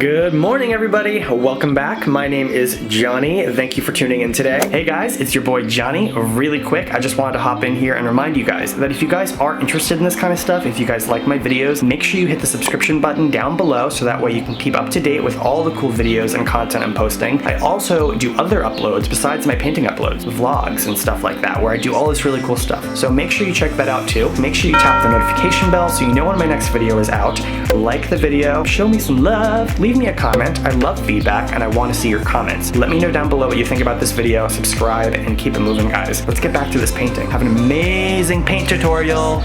Good morning, everybody. Welcome back. My name is Johnny. Thank you for tuning in today. Hey guys, it's your boy Johnny. Really quick, I just wanted to hop in here and remind you guys that if you guys are interested in this kind of stuff, if you guys like my videos, make sure you hit the subscription button down below so that way you can keep up to date with all the cool videos and content I'm posting. I also do other uploads besides my painting uploads, vlogs and stuff like that, where I do all this really cool stuff. So make sure you check that out too. Make sure you tap the notification bell so you know when my next video is out. Like the video, show me some love, leave me a comment. I love feedback and I want to see your comments. Let me know down below what you think about this video, subscribe, and keep it moving, guys. Let's get back to this painting. Have an amazing paint tutorial.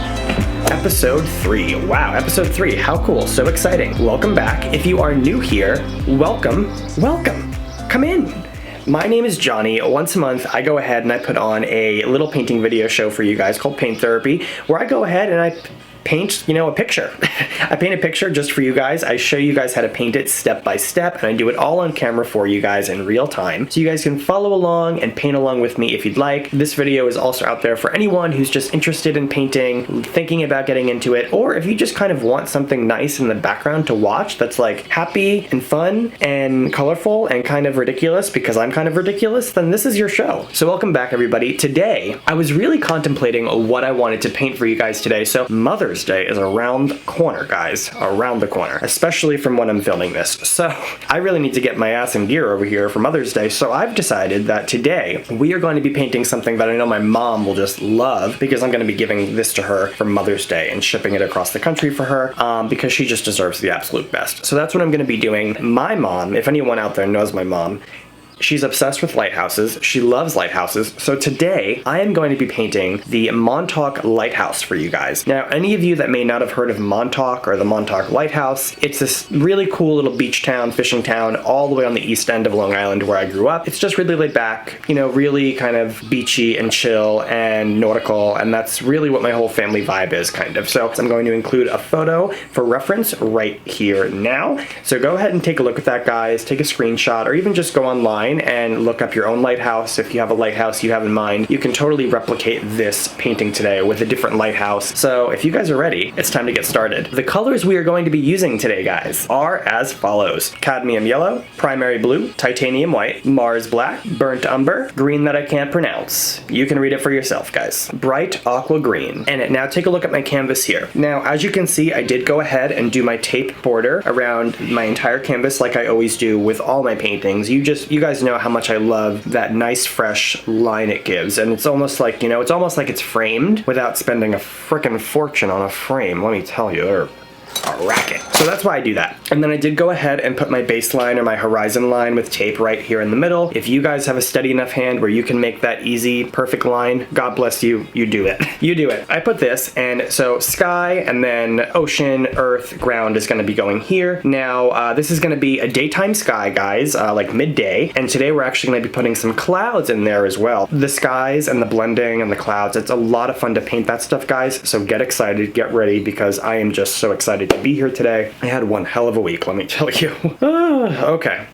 Episode 3. Wow, episode 3. How cool. So exciting. Welcome back. If you are new here, welcome. Come in. My name is Johnny. Once a month, I go ahead and I put on a little painting video show for you guys called Paint Therapy, where I go ahead and I paint, a picture. I paint a picture just for you guys. I show you guys how to paint it step by step, and I do it all on camera for you guys in real time. So you guys can follow along and paint along with me if you'd like. This video is also out there for anyone who's just interested in painting, thinking about getting into it, or if you just kind of want something nice in the background to watch that's like happy and fun and colorful and kind of ridiculous, because I'm kind of ridiculous, then this is your show. So welcome back, everybody. Today, I was really contemplating what I wanted to paint for you guys today. So Mother's Day is around the corner, guys. Around the corner. Especially from when I'm filming this. So I really need to get my ass in gear over here for Mother's Day. So I've decided that today we are going to be painting something that I know my mom will just love, because I'm going to be giving this to her for Mother's Day and shipping it across the country for her, because she just deserves the absolute best. So that's what I'm going to be doing. My mom, if anyone out there knows my mom, she's obsessed with lighthouses. She loves lighthouses. So today, I am going to be painting the Montauk Lighthouse for you guys. Now, any of you that may not have heard of Montauk or the Montauk Lighthouse, it's this really cool little beach town, fishing town, all the way on the east end of Long Island where I grew up. It's just really laid back, really kind of beachy and chill and nautical, and that's really what my whole family vibe is, kind of. So I'm going to include a photo for reference right here now. So go ahead and take a look at that, guys. Take a screenshot, or even just go online and look up your own lighthouse. If you have a lighthouse you have in mind, you can totally replicate this painting today with a different lighthouse. So if you guys are ready, it's time to get started. The colors we are going to be using today, guys, are as follows: cadmium yellow, primary blue, titanium white, Mars black, burnt umber, green that I can't pronounce. You can read it for yourself, guys. Bright aqua green. And now take a look at my canvas here. Now, as you can see, I did go ahead and do my tape border around my entire canvas like I always do with all my paintings. You guys know how much I love that nice fresh line it gives, and it's almost like, it's almost like it's framed without spending a frickin' fortune on a frame, let me tell you. They're a racket. So that's why I do that. And then I did go ahead and put my baseline or my horizon line with tape right here in the middle. If you guys have a steady enough hand where you can make that easy, perfect line, God bless you, you do it. You do it. I put this, and so sky, and then ocean, earth, ground is going to be going here. Now, this is going to be a daytime sky, guys, like midday, and today we're actually going to be putting some clouds in there as well. The skies and the blending and the clouds, it's a lot of fun to paint that stuff, guys, so get excited, get ready, because I am just so excited to be here today. I had one hell of a week, let me tell you. Okay.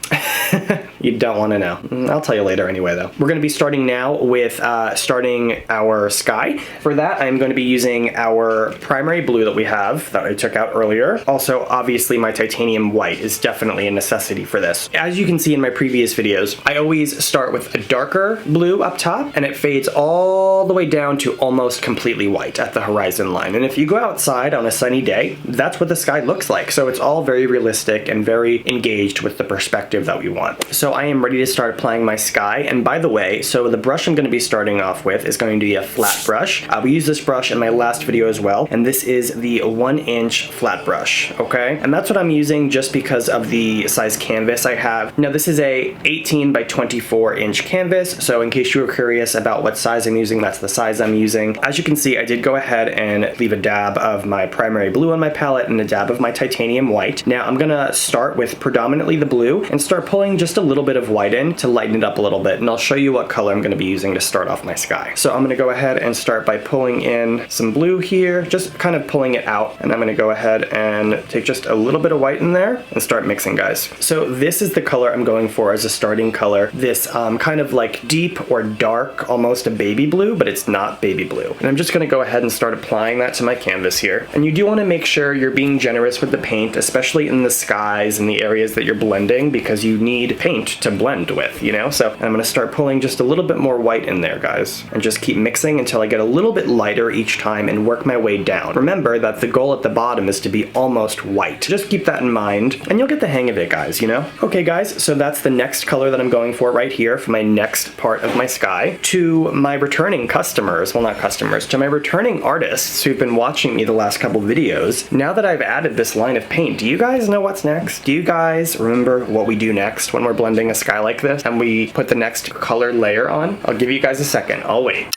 You don't want to know. I'll tell you later anyway, though. We're going to be starting now with starting our sky. For that, I'm going to be using our primary blue that we have, that I took out earlier. Also, obviously, my titanium white is definitely a necessity for this. As you can see in my previous videos, I always start with a darker blue up top, and it fades all the way down to almost completely white at the horizon line. And if you go outside on a sunny day, that's what the sky looks like. So it's all very realistic and very engaged with the perspective that we want. So I am ready to start applying my sky. And by the way, so the brush I'm going to be starting off with is going to be a flat brush. We used this brush in my last video as well, and this is the 1-inch flat brush, okay? And that's what I'm using just because of the size canvas I have. Now this is a 18 by 24 inch canvas, so in case you were curious about what size I'm using, that's the size I'm using. As you can see, I did go ahead and leave a dab of my primary blue on my palette and a dab of my titanium white. Now I'm gonna start with predominantly the blue and start pulling just a little little bit of white in to lighten it up a little bit, and I'll show you what color I'm going to be using to start off my sky. So I'm going to go ahead and start by pulling in some blue here, just kind of pulling it out, and I'm going to go ahead and take just a little bit of white in there and start mixing, guys. So this is the color I'm going for as a starting color. This kind of like deep or dark, almost a baby blue, but it's not baby blue. And I'm just going to go ahead and start applying that to my canvas here. And you do want to make sure you're being generous with the paint, especially in the skies and the areas that you're blending, because you need paint to blend with, you know? So I'm going to start pulling just a little bit more white in there, guys, and just keep mixing until I get a little bit lighter each time and work my way down. Remember that the goal at the bottom is to be almost white. Just keep that in mind and you'll get the hang of it, guys, you know? Okay, guys, so that's the next color that I'm going for right here for my next part of my sky. To my returning customers, well, not customers, to my returning artists who've been watching me the last couple videos, now that I've added this line of paint, do you guys know what's next? Do you guys remember what we do next when we're blending a sky like this and we put the next color layer on? I'll give you guys a second. I'll wait.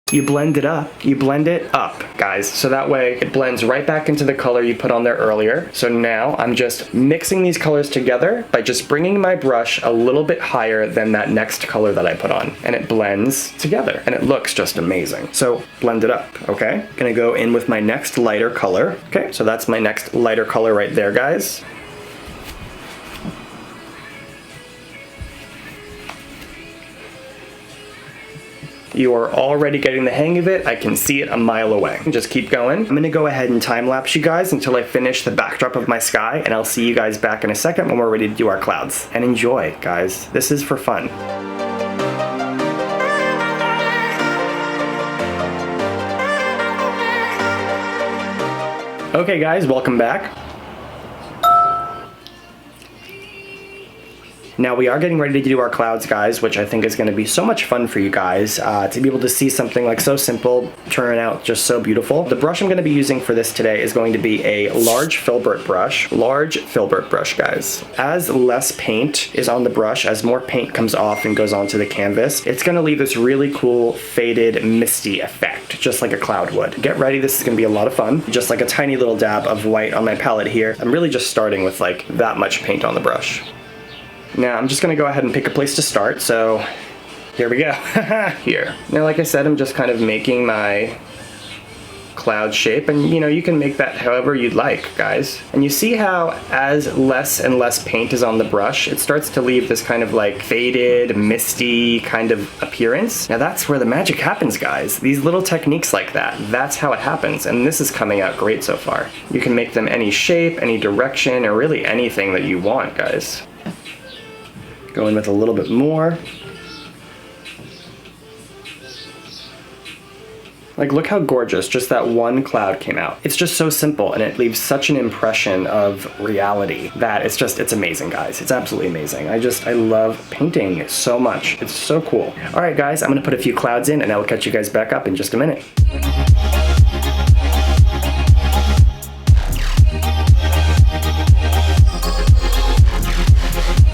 You blend it up. You blend it up, guys, so that way it blends right back into the color you put on there earlier. So now I'm just mixing these colors together by just bringing my brush a little bit higher than that next color that I put on, and it blends together and it looks just amazing. So blend it up, okay? Gonna go in with my next lighter color. Okay, so that's my next lighter color right there, guys. You are already getting the hang of it. I can see it a mile away. Just keep going. I'm gonna go ahead and time lapse you guys until I finish the backdrop of my sky, and I'll see you guys back in a second when we're ready to do our clouds. And enjoy, guys. This is for fun. Okay, guys, welcome back. Now we are getting ready to do our clouds, guys, which I think is going to be so much fun for you guys to be able to see something like so simple turn out just so beautiful. The brush I'm going to be using for this today is going to be a large Filbert brush. Large Filbert brush, guys. As less paint is on the brush, as more paint comes off and goes onto the canvas, it's going to leave this really cool faded misty effect, just like a cloud would. Get ready, this is going to be a lot of fun. Just like a tiny little dab of white on my palette here. I'm really just starting with like that much paint on the brush. Now I'm just gonna go ahead and pick a place to start, so here we go. Here. Now like I said, I'm just kind of making my cloud shape, and you know, you can make that however you'd like, guys. And you see how as less and less paint is on the brush, it starts to leave this kind of like faded, misty kind of appearance. Now that's where the magic happens, guys. These little techniques like that, that's how it happens, and this is coming out great so far. You can make them any shape, any direction, or really anything that you want, guys. Go in with a little bit more. Like, look how gorgeous just that one cloud came out. It's just so simple, and it leaves such an impression of reality that it's amazing, guys. It's absolutely amazing. I love painting so much. It's so cool. All right, guys, I'm gonna put a few clouds in, and I'll catch you guys back up in just a minute.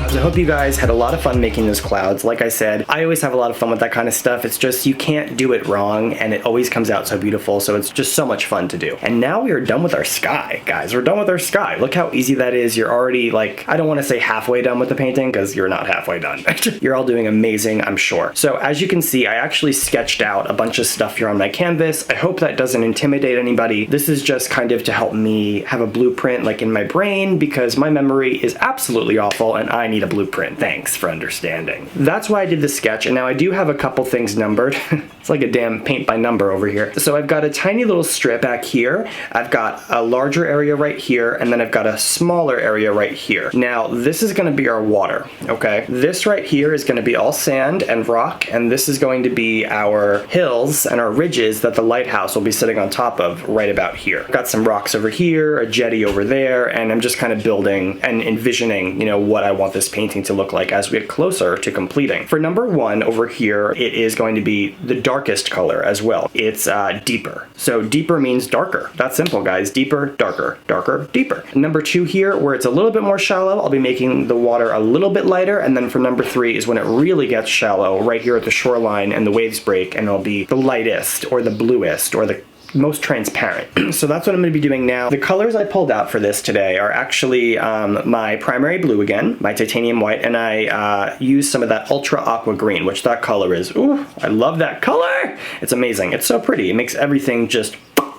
I hope you guys had a lot of fun making those clouds. Like I said, I always have a lot of fun with that kind of stuff. It's just, you can't do it wrong, and it always comes out so beautiful, so it's just so much fun to do. And now we are done with our sky, guys. We're done with our sky. Look how easy that is. You're already, like, I don't want to say halfway done with the painting, because you're not halfway done. You're all doing amazing, I'm sure. So as you can see, I actually sketched out a bunch of stuff here on my canvas. I hope that doesn't intimidate anybody. This is just kind of to help me have a blueprint, like, in my brain, because my memory is absolutely awful, and I need a blueprint. Thanks for understanding. That's why I did the sketch, and now I do have a couple things numbered. It's like a damn paint by number over here. So I've got a tiny little strip back here, I've got a larger area right here, and then I've got a smaller area right here. Now this is going to be our water, okay? This right here is going to be all sand and rock, and this is going to be our hills and our ridges that the lighthouse will be sitting on top of right about here. Got some rocks over here, a jetty over there, and I'm just kind of building and envisioning, you know, what I want this painting to look like as we get closer to completing. For number one over here, it is going to be the darkest color as well. It's deeper. So deeper means darker. That's simple, guys. Deeper, darker, darker, deeper. Number two here, where it's a little bit more shallow, I'll be making the water a little bit lighter. And then for number three is when it really gets shallow, right here at the shoreline and the waves break, and it'll be the lightest or the bluest or the most transparent. So that's what I'm going to be doing now. The colors I pulled out for this today are actually my primary blue again, my titanium white, and I used some of that ultra aqua green, which that color is, ooh, I love that color. It's amazing. It's so pretty. It makes everything just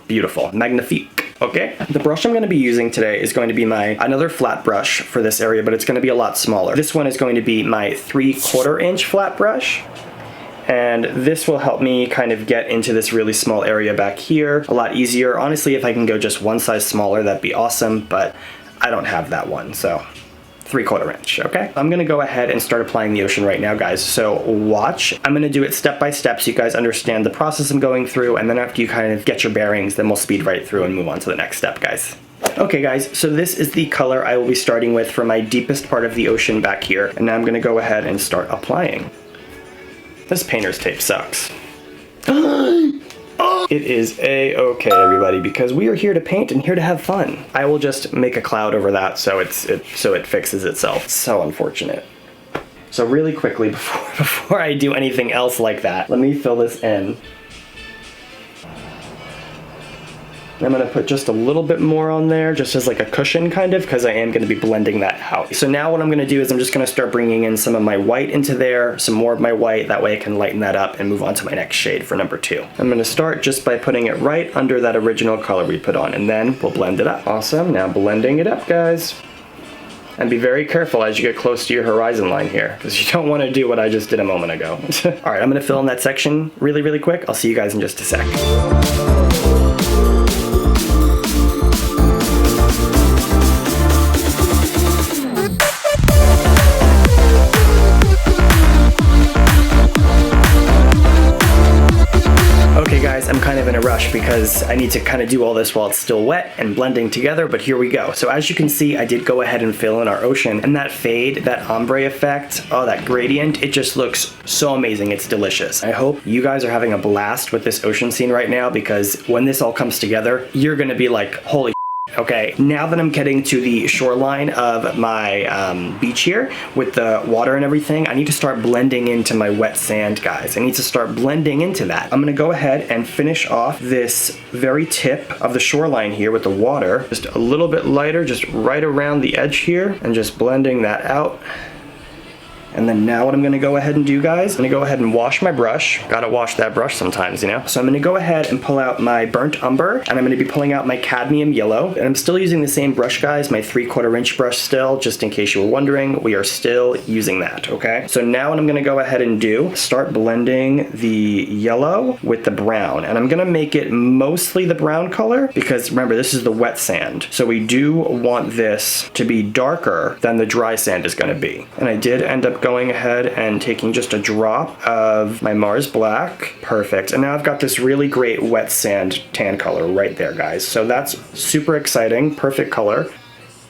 beautiful, magnifique. Okay, the brush I'm going to be using today is going to be another flat brush for this area, but it's going to be a lot smaller. This one is going to be my 3/4 inch flat brush. And this will help me kind of get into this really small area back here a lot easier. Honestly, if I can go just one size smaller, that'd be awesome, but I don't have that one, so 3/4 inch, okay? I'm gonna go ahead and start applying the ocean right now, guys, so watch. I'm gonna do it step by step so you guys understand the process I'm going through, and then after you kind of get your bearings, then we'll speed right through and move on to the next step, guys. Okay guys, so this is the color I will be starting with for my deepest part of the ocean back here, and now I'm gonna go ahead and start applying. This painter's tape sucks. It is a-okay, everybody, because we are here to paint and here to have fun. I will just make a cloud over that so it fixes itself. So unfortunate. So really quickly, before I do anything else like that, let me fill this in. I'm gonna put just a little bit more on there, just as like a cushion kind of, because I am gonna be blending that out. So now what I'm gonna do is I'm just gonna start bringing in some of my white into there, some more of my white, that way I can lighten that up and move on to my next shade for number 2. I'm gonna start just by putting it right under that original color we put on, and then we'll blend it up. Awesome, now blending it up, guys. And be very careful as you get close to your horizon line here, because you don't wanna do what I just did a moment ago. All right, I'm gonna fill in that section really, really quick. I'll see you guys in just a sec. Okay guys, I'm kind of in a rush because I need to kind of do all this while it's still wet and blending together, but here we go. So as you can see, I did go ahead and fill in our ocean, and that fade, that ombre effect, oh, that gradient, it just looks so amazing. It's delicious. I hope you guys are having a blast with this ocean scene right now, because when this all comes together, you're gonna be like, holy okay, now that I'm getting to the shoreline of my beach here with the water and everything, I need to start blending into my wet sand, guys. I need to start blending into that. I'm gonna go ahead and finish off this very tip of the shoreline here with the water, just a little bit lighter, just right around the edge here, and just blending that out. And then now what I'm gonna go ahead and do, guys, I'm gonna go ahead and wash my brush. Gotta wash that brush sometimes, you know? So I'm gonna go ahead and pull out my burnt umber, and I'm gonna be pulling out my cadmium yellow. And I'm still using the same brush, guys, my 3/4 inch brush still, just in case you were wondering, we are still using that, okay? So now what I'm gonna go ahead and do, start blending the yellow with the brown. And I'm gonna make it mostly the brown color, because remember, this is the wet sand. So we do want this to be darker than the dry sand is gonna be. And I did end up going ahead and taking just a drop of my Mars Black. Perfect. And now I've got this really great wet sand tan color right there, guys. So that's super exciting. Perfect color.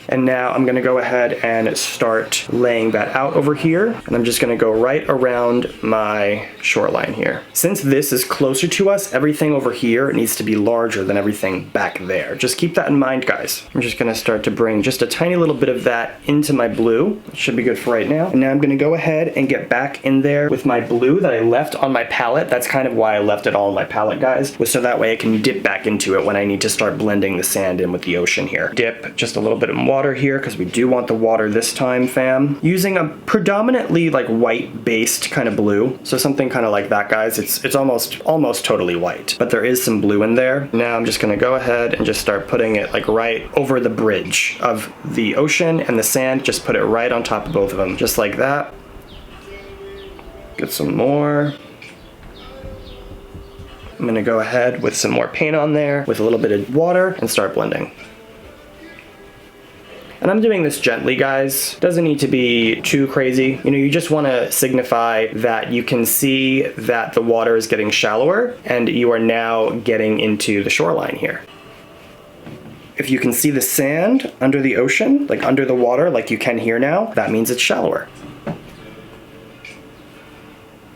And now I'm gonna go ahead and start laying that out over here. And I'm just gonna go right around my shoreline here. Since this is closer to us, everything over here needs to be larger than everything back there. Just keep that in mind, guys. I'm just gonna start to bring just a tiny little bit of that into my blue. It should be good for right now. And now I'm gonna go ahead and get back in there with my blue that I left on my palette. That's kind of why I left it all on my palette, guys, was so that way I can dip back into it when I need to start blending the sand in with the ocean here. Dip just a little bit of water here, because we do want the water this time, fam. Using a predominantly like white based kind of blue. So something kind of like that, guys. It's almost totally white, but there is some blue in there. Now I'm just gonna go ahead and just start putting it like right over the bridge of the ocean and the sand. Just put it right on top of both of them, just like that. Get some more. I'm gonna go ahead with some more paint on there with a little bit of water and start blending. And I'm doing this gently, guys. Doesn't need to be too crazy. You know, you just want to signify that you can see that the water is getting shallower and you are now getting into the shoreline here. If you can see the sand under the ocean, like under the water, like you can here now, that means it's shallower.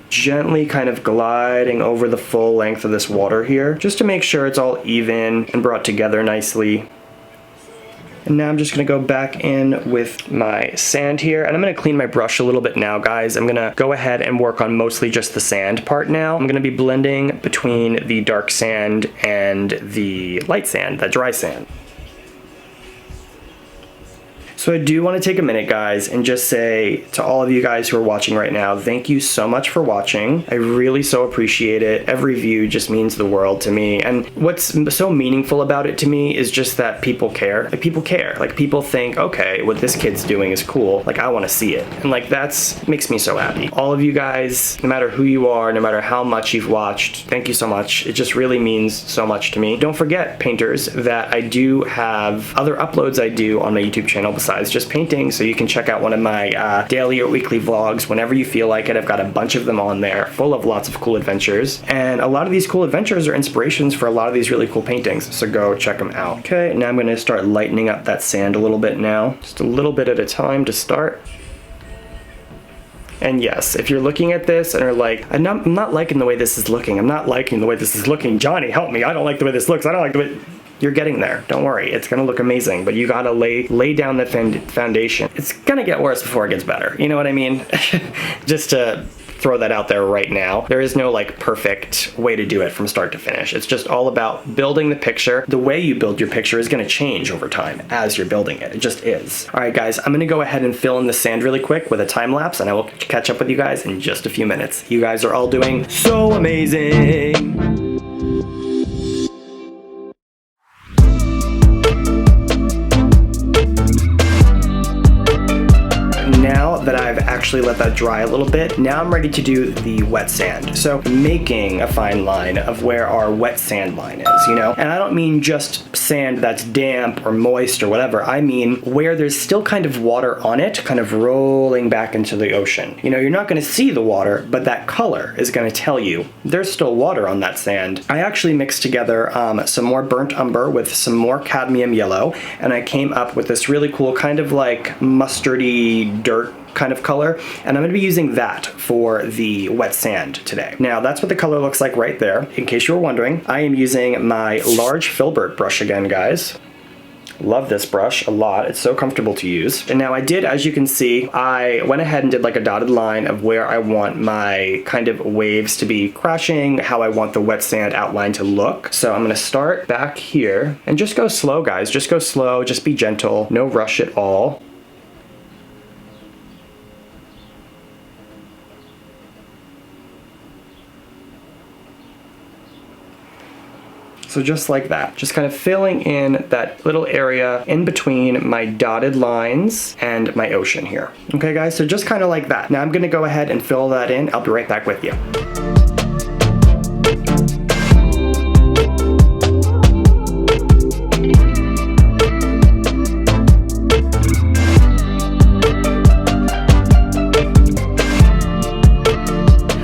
Gently kind of gliding over the full length of this water here, just to make sure it's all even and brought together nicely. And now I'm just gonna go back in with my sand here, and I'm gonna clean my brush a little bit now, guys. I'm gonna go ahead and work on mostly just the sand part now. I'm gonna be blending between the dark sand and the light sand, the dry sand. So I do want to take a minute, guys, and just say to all of you guys who are watching right now, thank you so much for watching. I really so appreciate it. Every view just means the world to me. And what's so meaningful about it to me is just that people care. Like, people care. Like, people think, okay, what this kid's doing is cool. Like, I want to see it. And like, that's makes me so happy. All of you guys, no matter who you are, no matter how much you've watched, thank you so much. It just really means so much to me. Don't forget, painters, that I do have other uploads I do on my YouTube channel besides just painting, so you can check out one of my daily or weekly vlogs whenever you feel like it. I've got a bunch of them on there, full of lots of cool adventures, and a lot of these cool adventures are inspirations for a lot of these really cool paintings, so go check them out. Okay, now I'm going to start lightening up that sand a little bit now, just a little bit at a time to start. And yes, if you're looking at this and are like, I'm not liking the way this is looking, Johnny, help me, I don't like the way this looks, I don't like the way... You're getting there. Don't worry. It's gonna look amazing, but you gotta lay down the foundation. It's gonna get worse before it gets better. You know what I mean? Just to throw that out there right now. There is no like perfect way to do it from start to finish. It's just all about building the picture. The way you build your picture is gonna change over time as you're building it. It just is. All right, guys, I'm gonna go ahead and fill in the sand really quick with a time lapse, and I will catch up with you guys in just a few minutes. You guys are all doing so amazing. Now that I've actually let that dry a little bit, now I'm ready to do the wet sand. So making a fine line of where our wet sand line is, you know? And I don't mean just sand that's damp or moist or whatever. I mean where there's still kind of water on it, kind of rolling back into the ocean. You know, you're not gonna see the water, but that color is gonna tell you there's still water on that sand. I actually mixed together some more burnt umber with some more cadmium yellow, and I came up with this really cool kind of like mustardy dirt kind of color, and I'm going to be using that for the wet sand today. Now that's what the color looks like right there. In case you were wondering, I am using my large Filbert brush again, guys. Love this brush a lot. It's so comfortable to use. And now I did, as you can see, I went ahead and did like a dotted line of where I want my kind of waves to be crashing, how I want the wet sand outline to look. So I'm gonna start back here and just go slow, guys. Just go slow, just be gentle, no rush at all. So just like that, just kind of filling in that little area in between my dotted lines and my ocean here. Okay, guys, so just kind of like that. Now I'm gonna go ahead and fill that in. I'll be right back with you.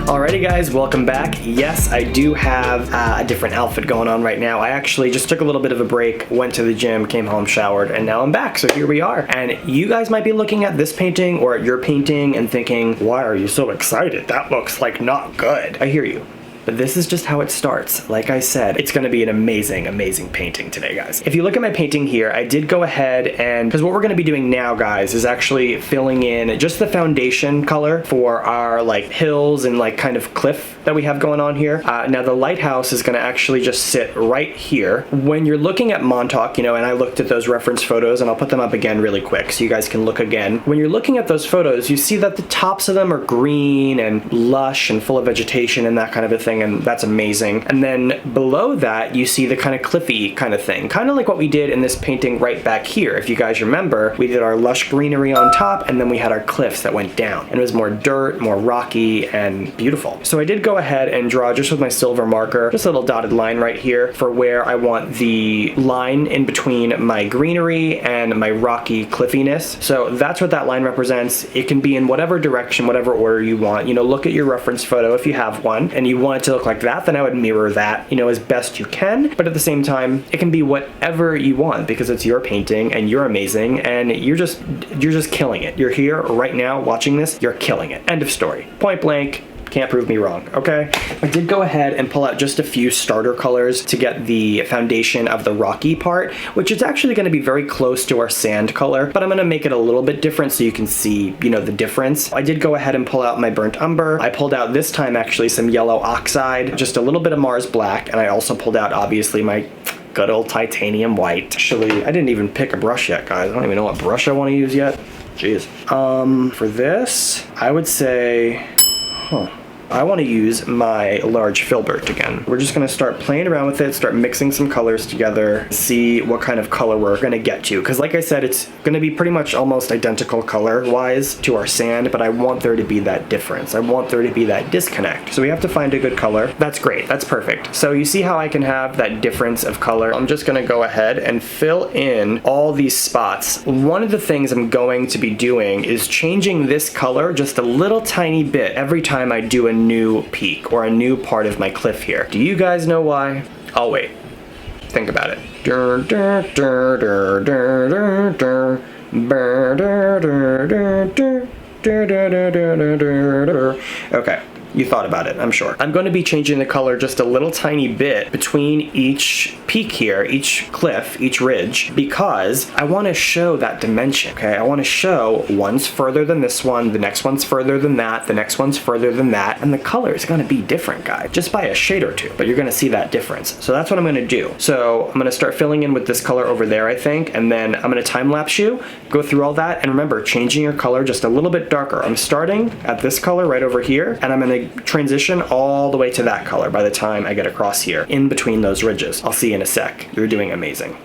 Alrighty guys, welcome back. Yes, I do have a different outfit going on right now. I actually just took a little bit of a break, went to the gym, came home, showered, and now I'm back. So here we are. And you guys might be looking at this painting or at your painting and thinking, why are you so excited? That looks like not good. I hear you. But this is just how it starts. Like I said, it's gonna be an amazing, amazing painting today, guys. If you look at my painting here, I did go ahead and, because what we're gonna be doing now, guys, is actually filling in just the foundation color for our like hills and like kind of cliff that we have going on here. Now the lighthouse is gonna actually just sit right here. When you're looking at Montauk, you know, and I looked at those reference photos, and I'll put them up again really quick so you guys can look again. When you're looking at those photos, you see that the tops of them are green and lush and full of vegetation and that kind of a thing, and that's amazing. And then below that, you see the kind of cliffy kind of thing, kind of like what we did in this painting right back here. If you guys remember, we did our lush greenery on top, and then we had our cliffs that went down, and it was more dirt, more rocky, and beautiful. So I did go ahead and draw just with my silver marker, just a little dotted line right here for where I want the line in between my greenery and my rocky cliffiness. So that's what that line represents. It can be in whatever direction, whatever order you want. You know, look at your reference photo if you have one, and you want it to look like that, then I would mirror that, you know, as best you can. But at the same time, it can be whatever you want because it's your painting and you're amazing and you're just killing it. You're here right now watching this, you're killing it. End of story. Point blank. Can't prove me wrong, okay? I did go ahead and pull out just a few starter colors to get the foundation of the rocky part, which is actually going to be very close to our sand color, but I'm going to make it a little bit different so you can see, you know, the difference. I did go ahead and pull out my burnt umber. I pulled out this time actually some yellow oxide, just a little bit of Mars black, and I also pulled out obviously my good old titanium white. Actually, I didn't even pick a brush yet, guys. I don't even know what brush I want to use yet. Jeez. For this, I would say, I want to use my large Filbert again. We're just going to start playing around with it, start mixing some colors together, see what kind of color we're going to get to. Because like I said, it's going to be pretty much almost identical color-wise to our sand, but I want there to be that difference. I want there to be that disconnect. So we have to find a good color. That's great. That's perfect. So you see how I can have that difference of color? I'm just going to go ahead and fill in all these spots. One of the things I'm going to be doing is changing this color just a little tiny bit every time I do a new peak or a new part of my cliff here. Do you guys know why? I'll wait. Think about it. Okay. You thought about it, I'm sure. I'm going to be changing the color just a little tiny bit between each peak here, each cliff, each ridge, because I want to show that dimension, okay? I want to show one's further than this one, the next one's further than that, the next one's further than that, and the color is going to be different, guys, just by a shade or two, but you're going to see that difference. So that's what I'm going to do. So I'm going to start filling in with this color over there, I think, and then I'm going to time lapse you, go through all that, and remember, changing your color just a little bit darker. I'm starting at this color right over here, and I'm going to transition all the way to that color by the time I get across here, in between those ridges. I'll see you in a sec. You're doing amazing.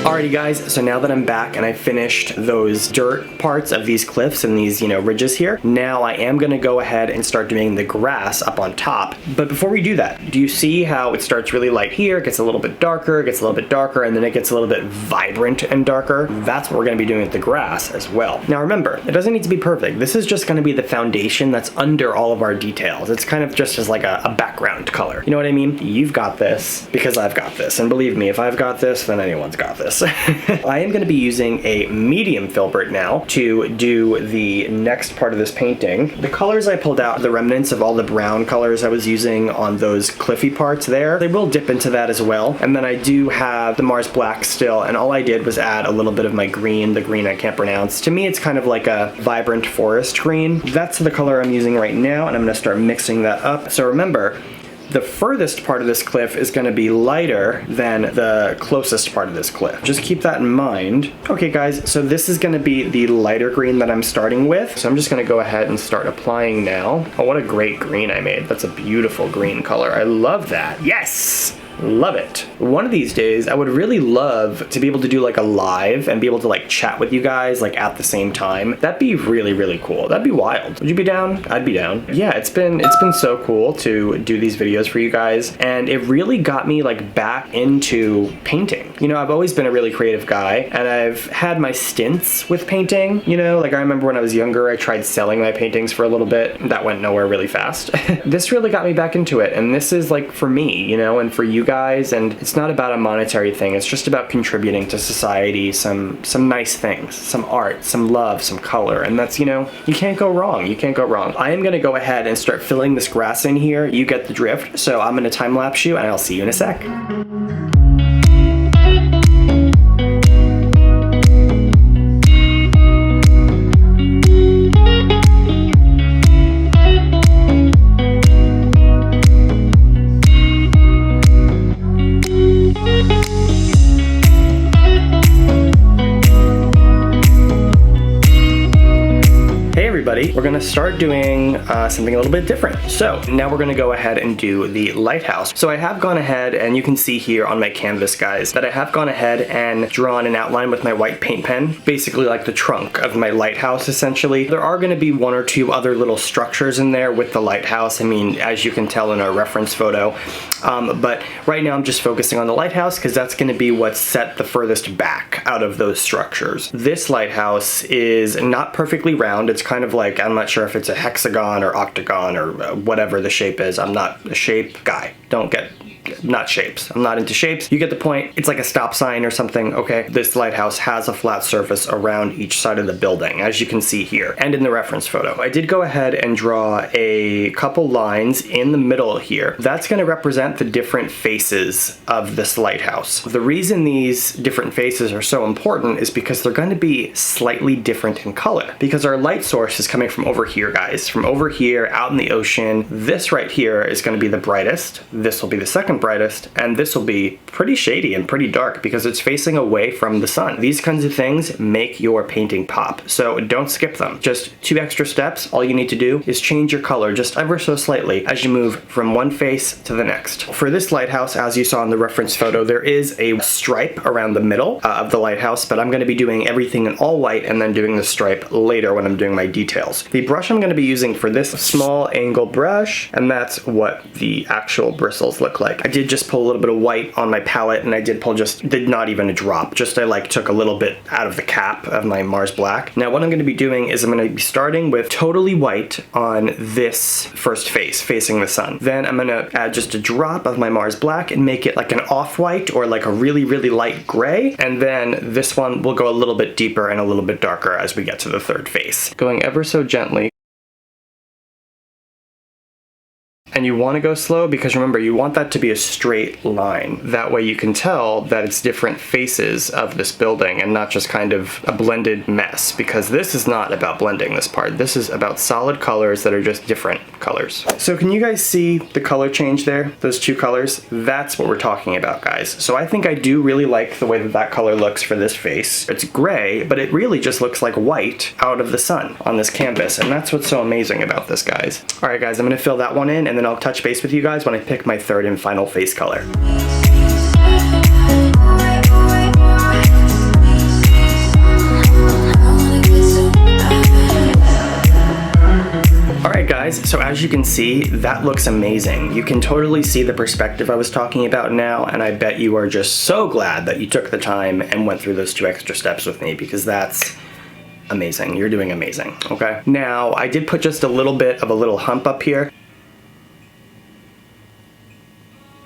Alrighty guys, so now that I'm back and I finished those dirt parts of these cliffs and these, you know, ridges here, now I am gonna go ahead and start doing the grass up on top. But before we do that, do you see how it starts really light here, it gets a little bit darker, and then it gets a little bit vibrant and darker? That's what we're gonna be doing with the grass as well. Now remember, it doesn't need to be perfect. This is just gonna be the foundation that's under all of our details. It's kind of just as like a background color. You know what I mean? You've got this because I've got this. And believe me, if I've got this, then anyone's got this. I am going to be using a medium Filbert now to do the next part of this painting. The colors I pulled out, the remnants of all the brown colors I was using on those cliffy parts there, they will dip into that as well. And then I do have the Mars Black still, and all I did was add a little bit of my green, the green I can't pronounce. To me, it's kind of like a vibrant forest green. That's the color I'm using right now, and I'm going to start mixing that up. So remember, the furthest part of this cliff is going to be lighter than the closest part of this cliff. Just keep that in mind. Okay guys, so this is going to be the lighter green that I'm starting with. So I'm just going to go ahead and start applying now. Oh, what a great green I made. That's a beautiful green color. I love that. Yes! Love it. One of these days, I would really love to be able to do like a live and be able to like chat with you guys like at the same time. That'd be really, really cool. That'd be wild. Would you be down? I'd be down. Yeah, it's been so cool to do these videos for you guys, and it really got me like back into painting. You know, I've always been a really creative guy, and I've had my stints with painting. You know, like I remember when I was younger, I tried selling my paintings for a little bit. That went nowhere really fast. This really got me back into it, and this is like for me, you know, and for you guys, and it's not about a monetary thing. It's just about contributing to society some nice things, some art, some love, some color, and that's, you know, you can't go wrong. You can't go wrong. I am gonna go ahead and start filling this grass in here. You get the drift. So I'm gonna time lapse you, and I'll see you in a sec. everybody, we're gonna start doing something a little bit different. So now we're gonna go ahead and do the lighthouse. So I have gone ahead, and you can see here on my canvas, guys, that I have gone ahead and drawn an outline with my white paint pen, basically like the trunk of my lighthouse, essentially. There are gonna be one or two other little structures in there with the lighthouse. I mean, as you can tell in our reference photo. But right now I'm just focusing on the lighthouse because that's gonna be what's set the furthest back out of those structures. This lighthouse is not perfectly round. It's kind of like, I'm not sure if it's a hexagon or octagon or whatever the shape is. I'm not a shape guy. Not shapes. I'm not into shapes. You get the point. It's like a stop sign or something, okay? This lighthouse has a flat surface around each side of the building, as you can see here, and in the reference photo. I did go ahead and draw a couple lines in the middle here. That's gonna represent the different faces of this lighthouse. The reason these different faces are so important is because they're gonna be slightly different in color, because our light source is coming from over here, guys. From over here, out in the ocean. This right here is gonna be the brightest. This will be the second brightest, and this will be pretty shady and pretty dark because it's facing away from the sun. These kinds of things make your painting pop, so don't skip them. Just 2 extra steps. All you need to do is change your color just ever so slightly as you move from one face to the next. For this lighthouse, as you saw in the reference photo, there is a stripe around the middle of the lighthouse, but I'm going to be doing everything in all white and then doing the stripe later when I'm doing my details. The brush I'm going to be using for this small angle brush, and that's what the actual bristles look like. I did just pull a little bit of white on my palette, and I did not even a drop, just I like took a little bit out of the cap of my Mars Black. Now what I'm going to be doing is I'm going to be starting with totally white on this first face, facing the sun. Then I'm going to add just a drop of my Mars Black and make it like an off-white or like a really, really light gray. And then this one will go a little bit deeper and a little bit darker as we get to the third face. Going ever so gently. And you want to go slow because remember, you want that to be a straight line. That way you can tell that it's different faces of this building and not just kind of a blended mess, because this is not about blending this part. This is about solid colors that are just different colors. So can you guys see the color change there? Those 2 colors? That's what we're talking about, guys. So I think I do really like the way that that color looks for this face. It's gray, but it really just looks like white out of the sun on this canvas. And that's what's so amazing about this, guys. All right, guys, I'm going to fill that one in, and then I'll touch base with you guys when I pick my third and final face color. Alright guys, so as you can see, that looks amazing. You can totally see the perspective I was talking about now, and I bet you are just so glad that you took the time and went through those 2 extra steps with me, because that's amazing. You're doing amazing, okay? Now, I did put just a little bit of a little hump up here.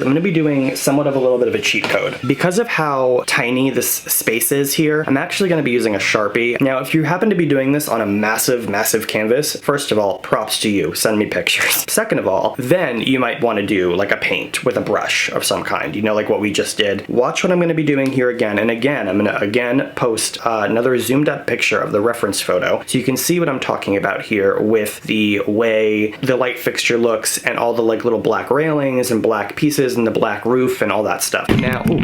I'm going to be doing somewhat of a little bit of a cheat code. Because of how tiny this space is here, I'm actually going to be using a Sharpie. Now, if you happen to be doing this on a massive, massive canvas, first of all, props to you. Send me pictures. Second of all, then you might want to do like a paint with a brush of some kind, you know, like what we just did. Watch what I'm going to be doing here again. And again, I'm going to again post another zoomed up picture of the reference photo so you can see what I'm talking about here with the way the light fixture looks and all the like little black railings and black pieces and the black roof and all that stuff. Now, ooh,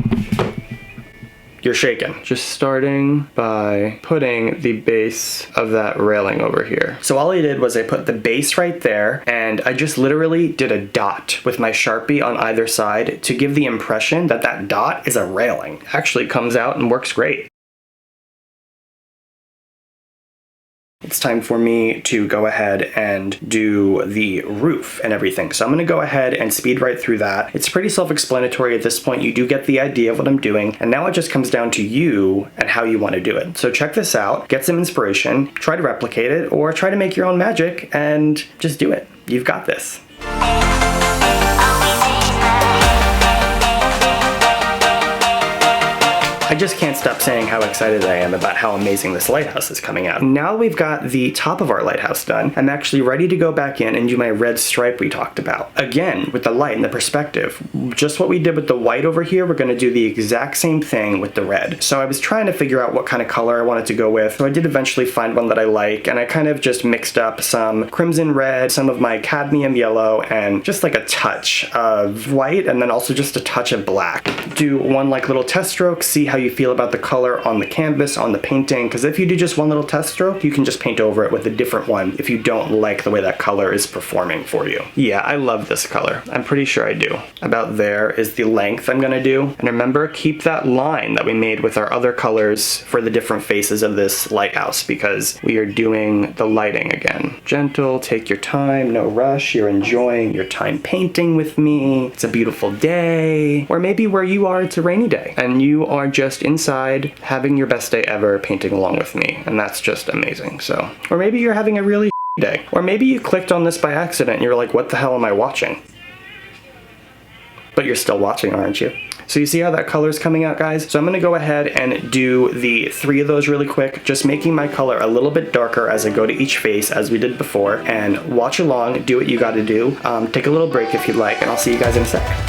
you're shaking. Just starting by putting the base of that railing over here. So all I did was I put the base right there, and I just literally did a dot with my Sharpie on either side to give the impression that that dot is a railing. Actually comes out and works great. It's time for me to go ahead and do the roof and everything. So I'm going to go ahead and speed right through that. It's pretty self-explanatory at this point. You do get the idea of what I'm doing. And now it just comes down to you and how you want to do it. So check this out, get some inspiration, try to replicate it, or try to make your own magic and just do it. You've got this. I just can't stop saying how excited I am about how amazing this lighthouse is coming out. Now we've got the top of our lighthouse done, I'm actually ready to go back in and do my red stripe we talked about. Again, with the light and the perspective. Just what we did with the white over here, we're gonna do the exact same thing with the red. So I was trying to figure out what kind of color I wanted to go with. So I did eventually find one that I like, and I kind of just mixed up some crimson red, some of my cadmium yellow, and just like a touch of white, and then also just a touch of black. Do one like little test stroke, see how you you feel about the color on the canvas, on the painting, because if you do just one little test stroke, you can just paint over it with a different one if you don't like the way that color is performing for you. Yeah, I love this color. I'm pretty sure I do. About there is the length I'm gonna do. And remember, keep that line that we made with our other colors for the different faces of this lighthouse, because we are doing the lighting again. Gentle, take your time, no rush. You're enjoying your time painting with me. It's a beautiful day. Or maybe where you are, it's a rainy day and you are just inside having your best day ever painting along with me. And that's just amazing. So, or maybe you're having a really day. Or maybe you clicked on this by accident and you're like, what the hell am I watching? But you're still watching, aren't you? So you see how that color is coming out, guys? So I'm gonna go ahead and do the 3 of those really quick, just making my color a little bit darker as I go to each face as we did before, and watch along, do what you gotta do. Take a little break if you'd like, and I'll see you guys in a sec.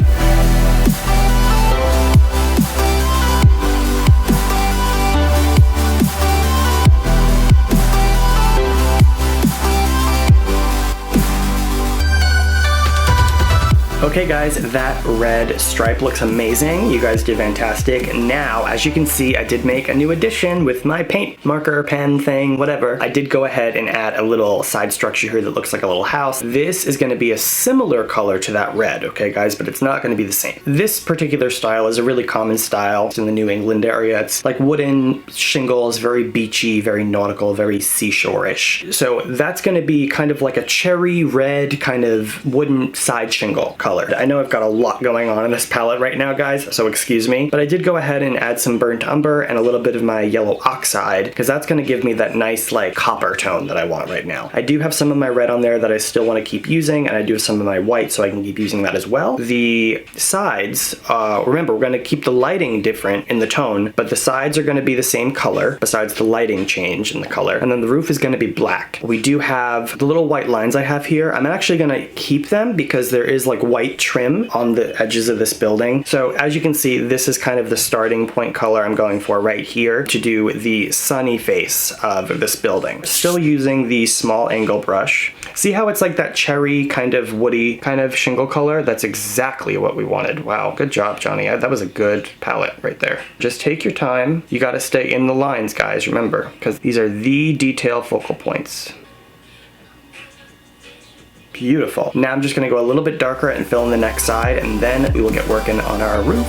Okay guys, that red stripe looks amazing. You guys did fantastic. Now, as you can see, I did make a new addition with my paint marker, pen thing, whatever. I did go ahead and add a little side structure here that looks like a little house. This is gonna be a similar color to that red, okay guys, but it's not gonna be the same. This particular style is a really common style. It's in the New England area. It's like wooden shingles, very beachy, very nautical, very seashore-ish. So that's gonna be kind of like a cherry red kind of wooden side shingle color. I know I've got a lot going on in this palette right now, guys, so excuse me, but I did go ahead and add some burnt umber and a little bit of my yellow oxide, because that's going to give me that nice like copper tone that I want right now. I do have some of my red on there that I still want to keep using, and I do have some of my white, so I can keep using that as well. The sides, remember, we're going to keep the lighting different in the tone, but the sides are going to be the same color, besides the lighting change in the color, and then the roof is going to be black. We do have the little white lines I have here. I'm actually going to keep them because there is like white trim on the edges of this building. So as you can see, this is kind of the starting point color I'm going for right here to do the sunny face of this building. Still using the small angle brush. See how it's like that cherry kind of woody kind of shingle color? That's exactly what we wanted. Wow, good job, Johnny. That was a good palette right there. Just take your time. You gotta stay in the lines, guys, remember, because these are the detail focal points. Beautiful. Now I'm just gonna go a little bit darker and fill in the next side, and then we will get working on our roof.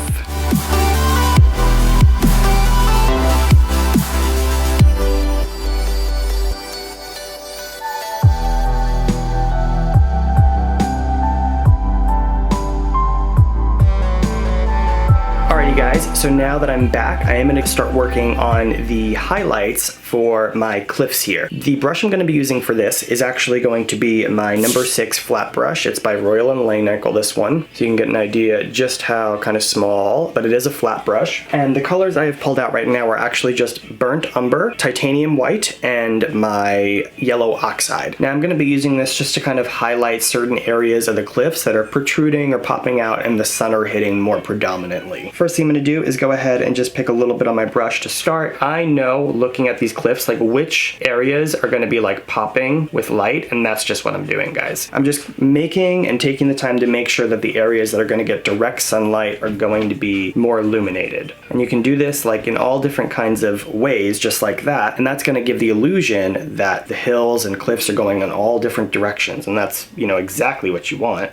Alrighty guys, so now that I'm back, I am going to start working on the highlights for my cliffs here. The brush I'm going to be using for this is actually going to be my number 6 flat brush. It's by Royal & Lane, I call this one. So you can get an idea just how kind of small, but it is a flat brush. And the colors I have pulled out right now are actually just burnt umber, titanium white, and my yellow oxide. Now I'm going to be using this just to kind of highlight certain areas of the cliffs that are protruding or popping out and the sun are hitting more predominantly. First thing I'm going to do is go ahead and just pick a little bit on my brush to start. I know, looking at these cliffs, like which areas are going to be like popping with light, and that's just what I'm doing, guys. I'm just making and taking the time to make sure that the areas that are going to get direct sunlight are going to be more illuminated. And you can do this like in all different kinds of ways, just like that, and that's going to give the illusion that the hills and cliffs are going in all different directions, and that's, you know, exactly what you want.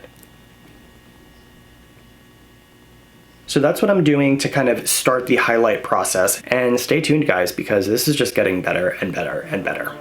So that's what I'm doing to kind of start the highlight process, and stay tuned, guys, because this is just getting better and better and better.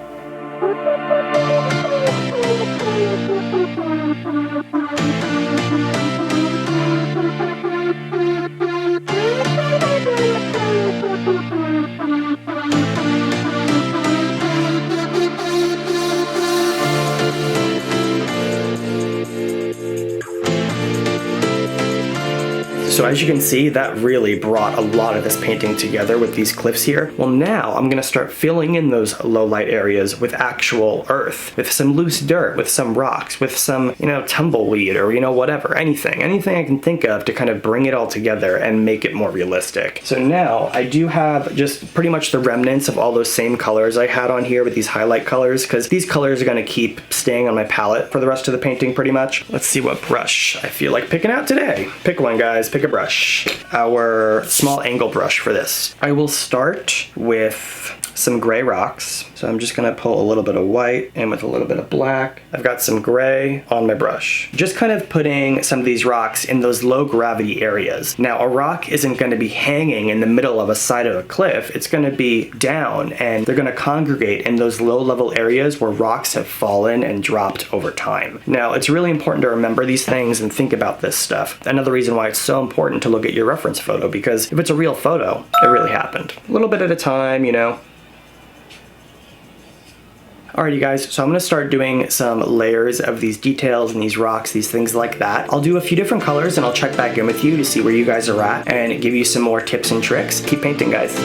So as you can see, that really brought a lot of this painting together with these cliffs here. Well, now I'm gonna start filling in those low light areas with actual earth, with some loose dirt, with some rocks, with some, you know, tumbleweed, or, you know, whatever, anything I can think of to kind of bring it all together and make it more realistic. So now I do have just pretty much the remnants of all those same colors I had on here with these highlight colors, because these colors are gonna keep staying on my palette for the rest of the painting pretty much. Let's see what brush I feel like picking out today. Pick one, guys, pick a brush, our small angle brush for this. I will start with some gray rocks. So I'm just gonna pull a little bit of white in with a little bit of black. I've got some gray on my brush. Just kind of putting some of these rocks in those low gravity areas. Now, a rock isn't gonna be hanging in the middle of a side of a cliff. It's gonna be down, and they're gonna congregate in those low level areas where rocks have fallen and dropped over time. Now, it's really important to remember these things and think about this stuff. Another reason why it's so important to look at your reference photo, because if it's a real photo, it really happened. A little bit at a time, you know. Alrighty guys, so I'm gonna start doing some layers of these details and these rocks, these things like that. I'll do a few different colors and I'll check back in with you to see where you guys are at and give you some more tips and tricks. Keep painting, guys.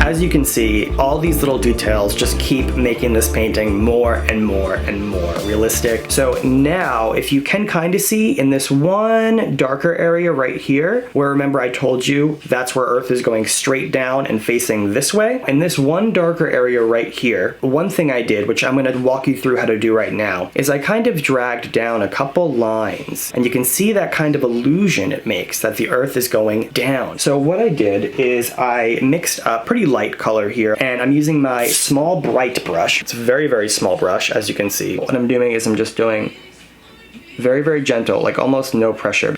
As you can see, all these little details just keep making this painting more and more and more realistic. So now, if you can kind of see in this one darker area right here, where remember I told you that's where Earth is going straight down and facing this way, in this one darker area right here, one thing I did, which I'm going to walk you through how to do right now, is I kind of dragged down a couple lines, and you can see that kind of illusion it makes that the Earth is going down. So what I did is I mixed a pretty light color here, and I'm using my small bright brush. It's a very, very small brush, as you can see. What I'm doing is I'm just doing very, very gentle, like almost no pressure.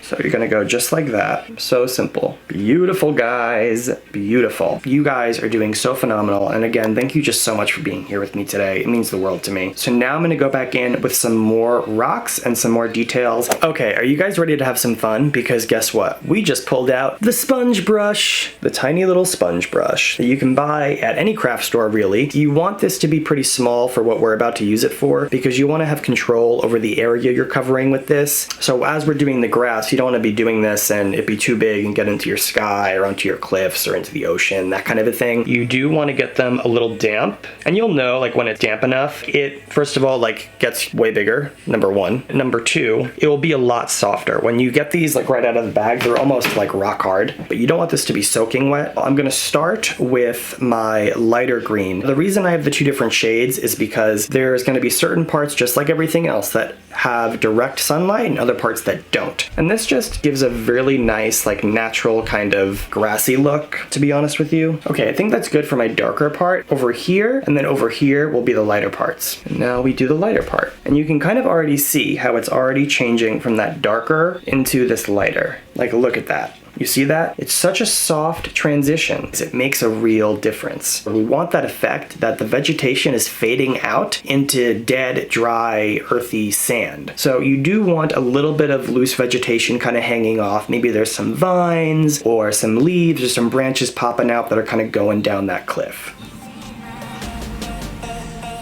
So you're gonna go just like that. So simple. Beautiful, guys. Beautiful. You guys are doing so phenomenal. And again, thank you just so much for being here with me today. It means the world to me. So now I'm gonna go back in with some more rocks and some more details. Okay, are you guys ready to have some fun? Because guess what? We just pulled out the sponge brush, the tiny little sponge brush that you can buy at any craft store, really. You want this to be pretty small for what we're about to use it for, because you wanna have control over the area you're covering with this. So as we're doing the grass, you don't want to be doing this and it be too big and get into your sky or onto your cliffs or into the ocean, that kind of a thing. You do want to get them a little damp, and you'll know like when it's damp enough, it first of all like gets way bigger, number one. Number two, it will be a lot softer. When you get these like right out of the bag, they're almost like rock hard, but you don't want this to be soaking wet. I'm going to start with my lighter green. The reason I have the two different shades is because there's going to be certain parts, just like everything else, that have direct sunlight and other parts that don't. And this just gives a really nice, like natural kind of grassy look, to be honest with you. Okay, I think that's good for my darker part over here, and then over here will be the lighter parts. And now we do the lighter part. And you can kind of already see how it's already changing from that darker into this lighter. Like, look at that. You see that? It's such a soft transition. It makes a real difference. We want that effect that the vegetation is fading out into dead, dry, earthy sand. So you do want a little bit of loose vegetation kind of hanging off. Maybe there's some vines or some leaves or some branches popping out that are kind of going down that cliff.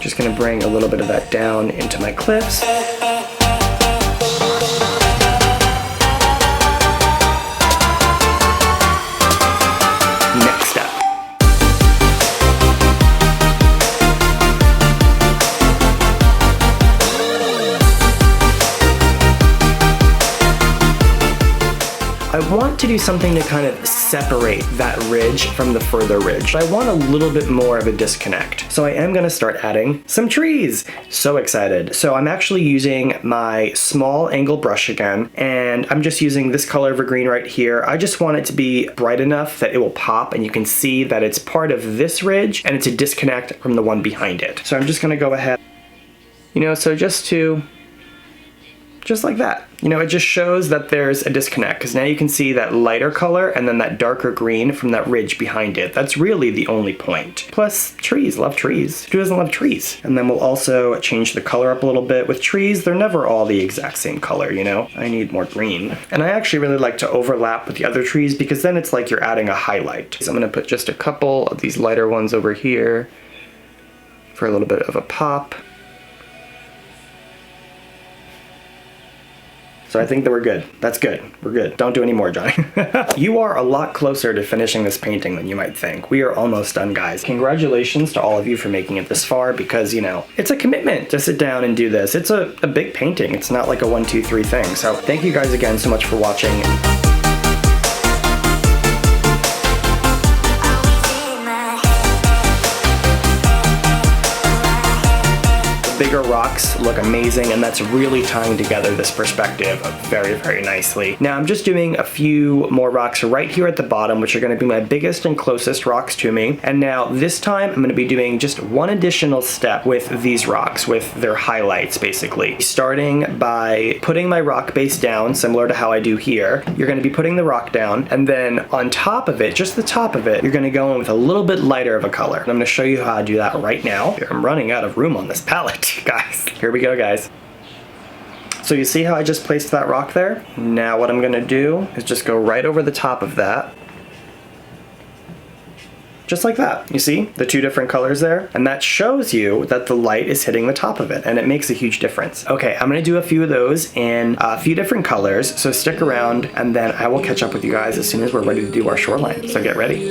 Just gonna bring a little bit of that down into my cliffs. Next up. I want to do something to kind of separate that ridge from the further ridge. I want a little bit more of a disconnect. So I am going to start adding some trees. So excited. So I'm actually using my small angle brush again, and I'm just using this color of a green right here. I just want it to be bright enough that it will pop, and you can see that it's part of this ridge and it's a disconnect from the one behind it. So I'm just going to go ahead, so just like that. It just shows that there's a disconnect, because now you can see that lighter color and then that darker green from that ridge behind it. That's really the only point. Plus, trees, love trees. Who doesn't love trees? And then we'll also change the color up a little bit. With trees, they're never all the exact same color, I need more green. And I actually really like to overlap with the other trees, because then it's like you're adding a highlight. So I'm gonna put just a couple of these lighter ones over here for a little bit of a pop. So I think that we're good. That's good. We're good. Don't do any more, Johnny. You are a lot closer to finishing this painting than you might think. We are almost done, guys. Congratulations to all of you for making it this far because, you know, it's a commitment to sit down and do this. It's a big painting. It's not like a 1, 2, 3 thing. So thank you guys again so much for watching. Bigger rocks look amazing, and that's really tying together this perspective very, very nicely. Now I'm just doing a few more rocks right here at the bottom, which are going to be my biggest and closest rocks to me. And now this time I'm going to be doing just one additional step with these rocks, with their highlights basically. Starting by putting my rock base down, similar to how I do here. You're going to be putting the rock down, and then on top of it, just the top of it, you're going to go in with a little bit lighter of a color. And I'm going to show you how I do that right now. I'm running out of room on this palette. Guys, here we go, guys. So you see how I just placed that rock there? Now what I'm gonna do is just go right over the top of that. Just like that. You see the two different colors there? And that shows you that the light is hitting the top of it, and it makes a huge difference. Okay, I'm gonna do a few of those in a few different colors, so stick around, and then I will catch up with you guys as soon as we're ready to do our shoreline. So get ready.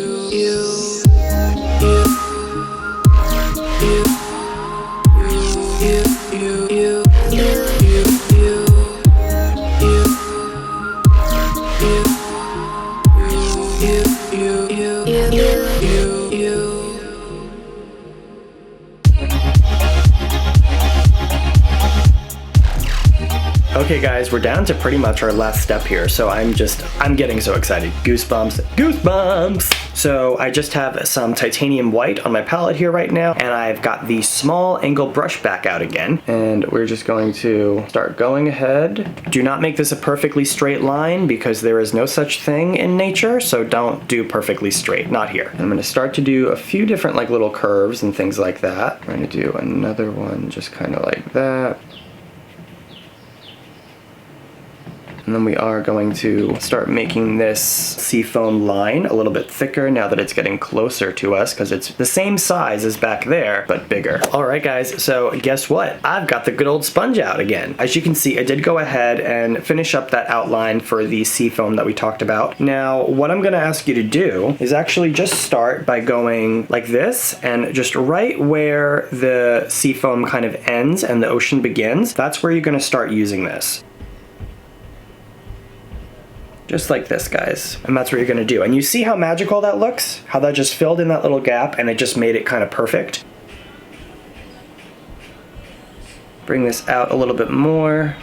Okay guys, we're down to pretty much our last step here, so I'm getting so excited. Goosebumps, goosebumps! So I just have some titanium white on my palette here right now, and I've got the small angle brush back out again, and we're just going to start going ahead. Do not make this a perfectly straight line because there is no such thing in nature, so don't do perfectly straight, not here. I'm gonna start to do a few different like little curves and things like that. I'm gonna do another one just kind of like that. And then we are going to start making this seafoam line a little bit thicker now that it's getting closer to us, because it's the same size as back there, but bigger. All right, guys, so guess what? I've got the good old sponge out again. As you can see, I did go ahead and finish up that outline for the seafoam that we talked about. Now, what I'm gonna ask you to do is actually just start by going like this, and just right where the seafoam kind of ends and the ocean begins, that's where you're gonna start using this. Just like this, guys. And that's what you're gonna do. And you see how magical that looks? How that just filled in that little gap and it just made it kind of perfect. Bring this out a little bit more.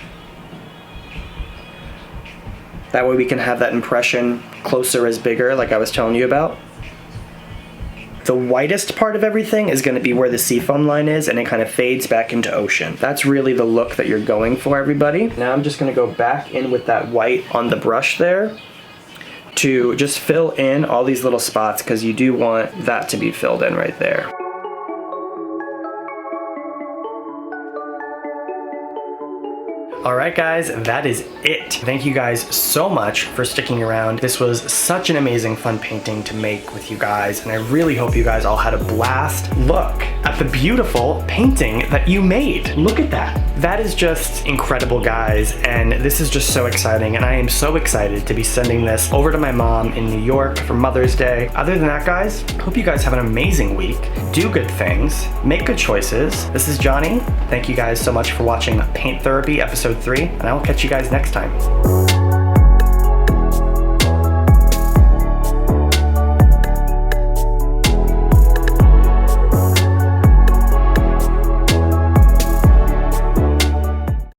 That way we can have that impression closer is bigger, like I was telling you about. The whitest part of everything is gonna be where the seafoam line is, and it kind of fades back into ocean. That's really the look that you're going for, everybody. Now I'm just gonna go back in with that white on the brush there to just fill in all these little spots, because you do want that to be filled in right there. All right, guys, that is it. Thank you guys so much for sticking around. This was such an amazing, fun painting to make with you guys, and I really hope you guys all had a blast. Look at the beautiful painting that you made. Look at that. That is just incredible, guys, and this is just so exciting, and I am so excited to be sending this over to my mom in New York for Mother's Day. Other than that, guys, hope you guys have an amazing week. Do good things, make good choices. This is Johnny. Thank you guys so much for watching Paint Therapy episode 3, and I will catch you guys next time.